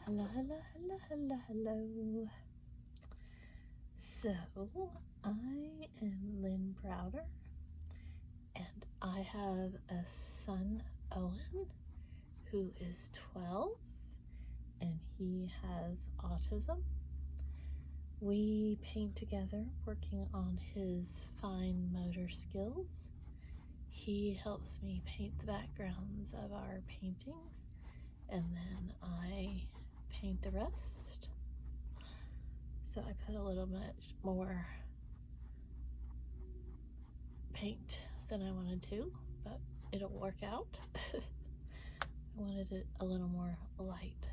Hello, hello, hello, hello, hello. So, I am Lynn Browder, and I have a son, Owen, who is 12, and he has autism. We paint together, working on his fine motor skills. He helps me paint the backgrounds of our paintings, and then I paint the rest. So I put a little much more paint than I wanted to, but it'll work out. I wanted it a little more light,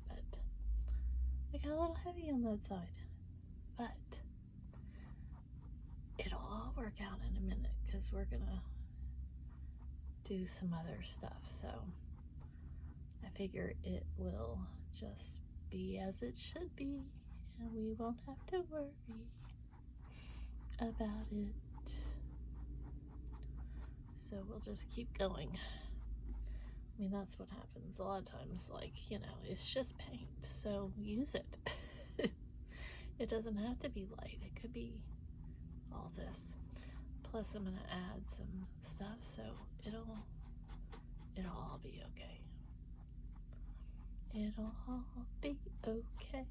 but I got a little heavy on that side. But it'll all work out in a minute because we're gonna do some other stuff. So I figure it will just be as it should be, and we won't have to worry about it. So we'll just keep going. I mean, that's what happens a lot of times. Like, it's just paint, so use it. It doesn't have to be light. It could be all this. Plus, I'm gonna add some stuff, so it'll all be okay. It'll all be okay.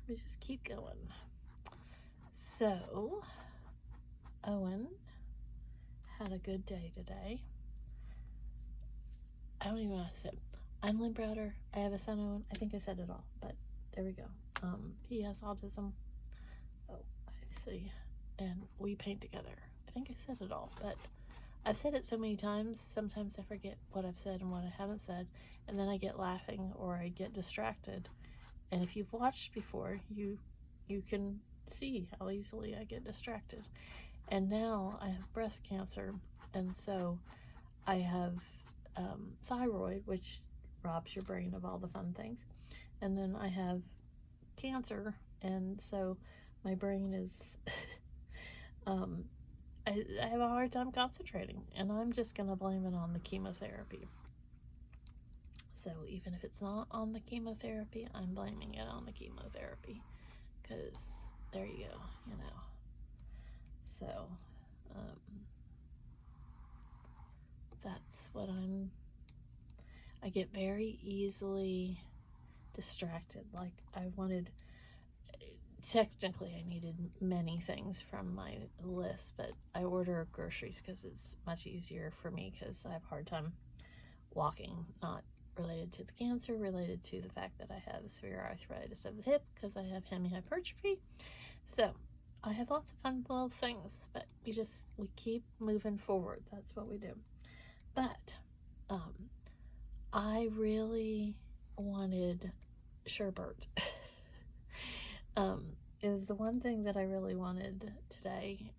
We just keep going. So, Owen had a good day today. I don't even know what I said. I'm Lynn Browder. I have a son, Owen. I think I said it all, but there we go. He has autism. Oh, I see. And we paint together. I think I said it all, but I've said it so many times, sometimes I forget what I've said and what I haven't said, and then I get laughing or I get distracted. And if you've watched before, you can see how easily I get distracted. And now I have breast cancer, and so I have thyroid, which robs your brain of all the fun things. And then I have cancer, and so my brain is I have a hard time concentrating, and I'm just gonna blame it on the chemotherapy. So even if it's not on the chemotherapy, I'm blaming it on the chemotherapy, because there you go, So that's what I get very easily distracted. Like, technically I needed many things from my list, but I order groceries because it's much easier for me because I have a hard time walking, not related to the cancer, related to the fact that I have severe arthritis of the hip because I have hemihypertrophy. So I have lots of fun little things, but we keep moving forward. That's what we do. But I really wanted sherbet. Is the one thing that I really wanted today,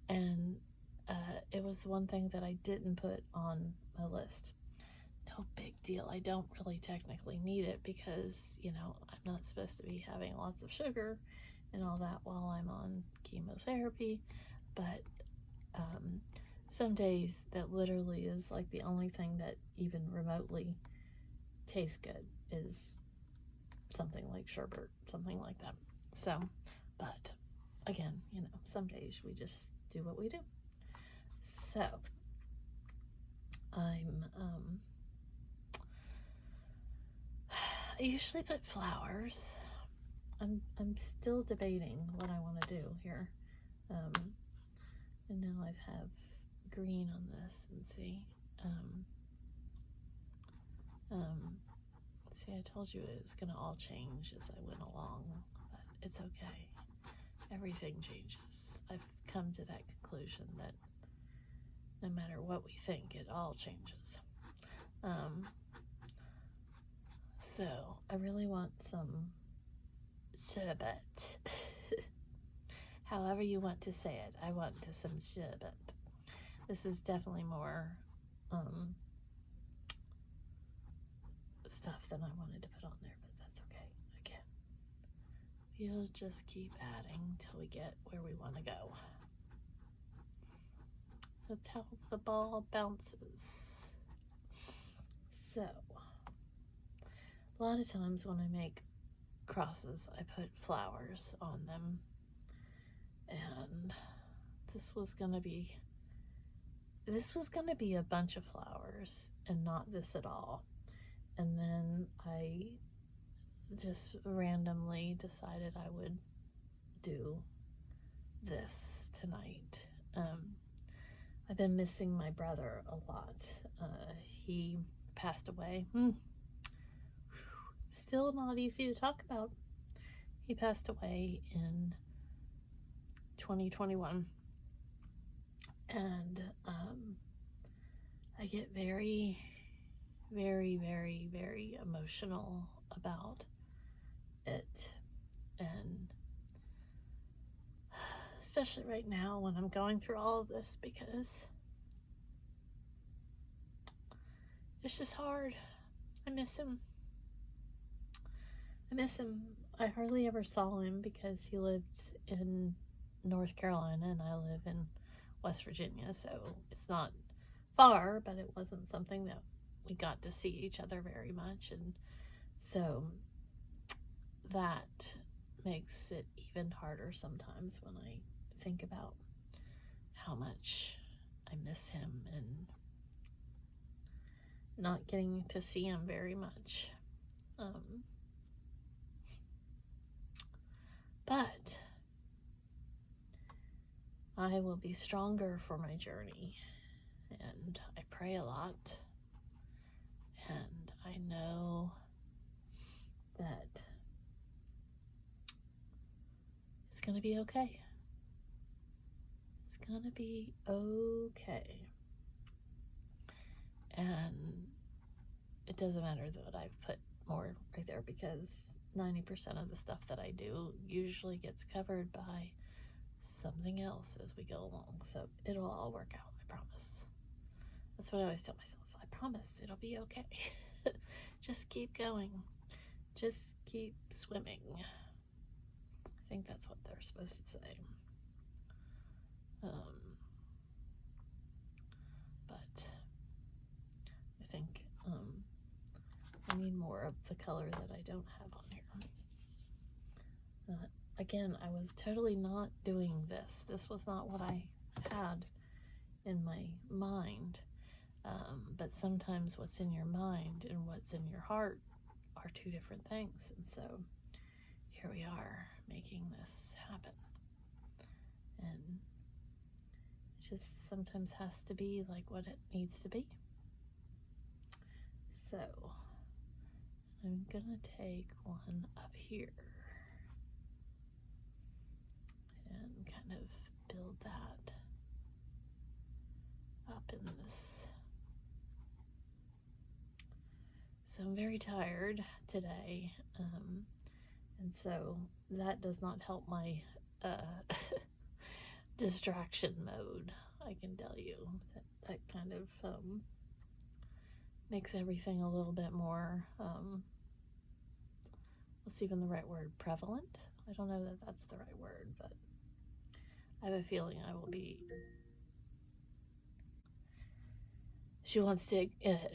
and it was the one thing that I didn't put on my list. No big deal. I don't really technically need it because, I'm not supposed to be having lots of sugar and all that while I'm on chemotherapy, but some days that literally is like the only thing that even remotely tastes good is something like sherbet, something like that. So, but again, some days we just do what we do. So I usually put flowers. I'm still debating what I want to do here. And now I have green on this, and see. See, I told you it was gonna all change as I went along, but it's okay. Everything changes. I've come to that conclusion that no matter what we think, it all changes. So I really want some sherbet. However you want to say it, I want some sherbet. This is definitely more stuff than I wanted to put on there, but that's okay. Again, we'll just keep adding till we get where we want to go. That's how the ball bounces. So, a lot of times when I make crosses, I put flowers on them. And this was gonna be a bunch of flowers and not this at all. And then I just randomly decided I would do this tonight. I've been missing my brother a lot. He passed away. Still not easy to talk about. He passed away in 2021. And I get very, very, very, very emotional about it. And especially right now when I'm going through all of this, because it's just hard. I miss him. I hardly ever saw him because he lived in North Carolina and I live in West Virginia, so it's not far, but it wasn't something that we got to see each other very much. And so that makes it even harder sometimes when I think about how much I miss him and not getting to see him very much. But I will be stronger for my journey, and I pray a lot, and I know that it's gonna be okay. It's gonna be okay. And it doesn't matter that I've put more right there, because 90% of the stuff that I do usually gets covered by something else as we go along. So it'll all work out, I promise. That's what I always tell myself. I promise it'll be okay. Just keep going. Just keep swimming. I think that's what they're supposed to say. But I think I need more of the color that I don't have on here. Again, I was totally not doing this. This was not what I had in my mind. But sometimes what's in your mind and what's in your heart are two different things. And so here we are making this happen. And it just sometimes has to be like what it needs to be. So I'm gonna take one up here and kind of build that up in this. So I'm very tired today, and so that does not help my distraction mode. I can tell you that kind of makes everything a little bit more, what's even the right word, prevalent? I don't know that that's the right word, but I have a feeling I will be. She wants to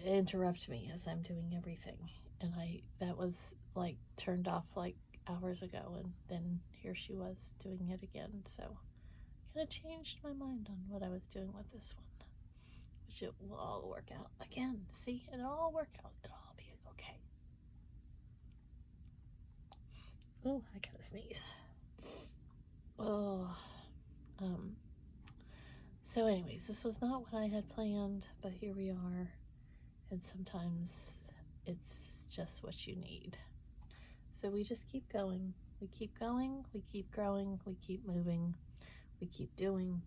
interrupt me as I'm doing everything, and that was like turned off like hours ago, and then here she was doing it again. So kind of changed my mind on what I was doing with this one, which it will all work out. Again, see, it'll all work out. It'll all be okay. Oh, I gotta sneeze. Oh, so anyways, this was not what I had planned, but here we are, and sometimes it's just what you need. So we just keep going, we keep going, we keep growing, we keep moving, we keep doing,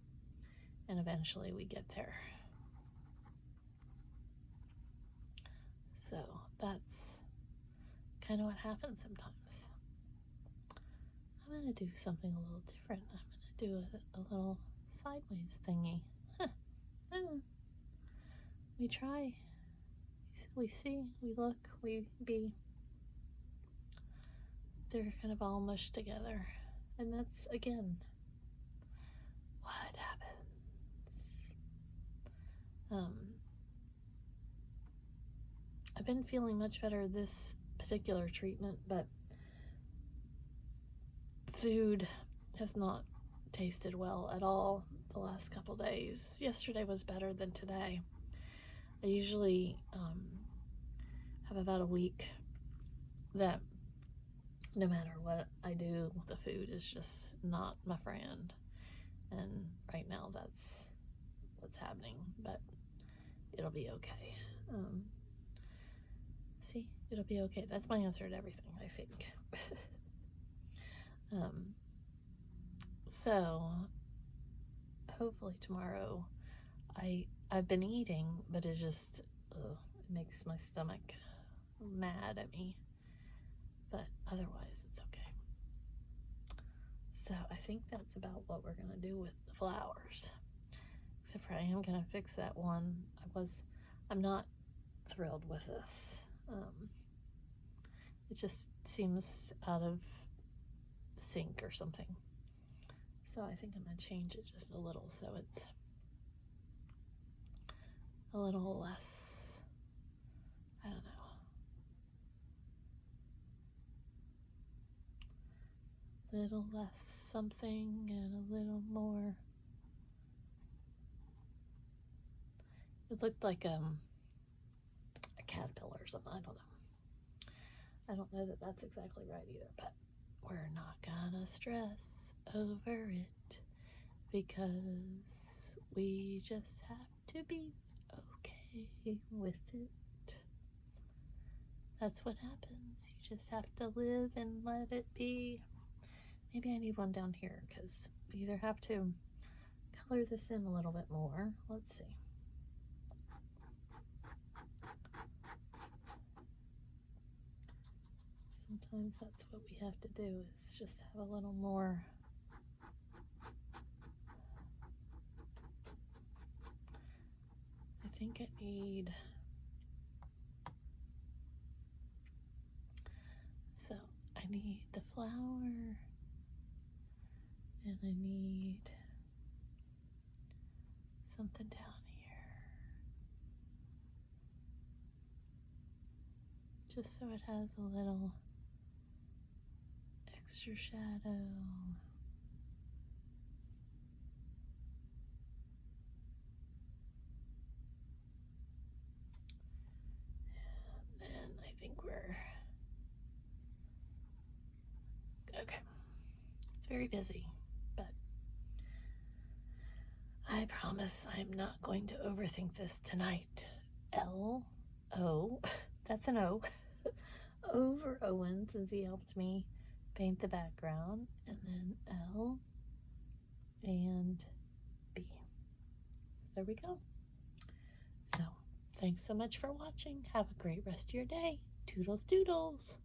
and eventually we get there. So that's kind of what happens sometimes. I'm going to do something a little different. I'm going to do a little sideways thingy. We try, we see, we look, we be. They're kind of all mushed together. And that's, again, what happens I've been feeling much better this particular treatment, but food has not tasted well at all the last couple days. Yesterday was better than today. I usually have about a week that no matter what I do, the food is just not my friend. And right now that's what's happening, but it'll be okay. See, it'll be okay. That's my answer to everything, I think. So hopefully tomorrow, I've been eating, but it just it makes my stomach mad at me. But otherwise, it's okay. So I think that's about what we're gonna do with the flowers. Except for I am gonna fix that one. I'm not thrilled with this. It just seems out of sync or something. So I think I'm gonna change it just a little so it's a little less, I don't know. A little less something and a little more. It looked like a caterpillar or something. I don't know. I don't know that that's exactly right either, but we're not gonna stress over it because we just have to be okay with it. That's what happens. You just have to live and let it be. Maybe I need one down here because we either have to color this in a little bit more. Let's see. Sometimes that's what we have to do, is just have a little more. I think I need, so I need the flower and I need something down here, just so it has a little extra shadow. And then I think we're okay. It's very busy, but I promise I'm not going to overthink this tonight. L-O, that's an O, over Owen, since he helped me paint the background, and then L and B. There we go. So, thanks so much for watching. Have a great rest of your day. Toodles, doodles.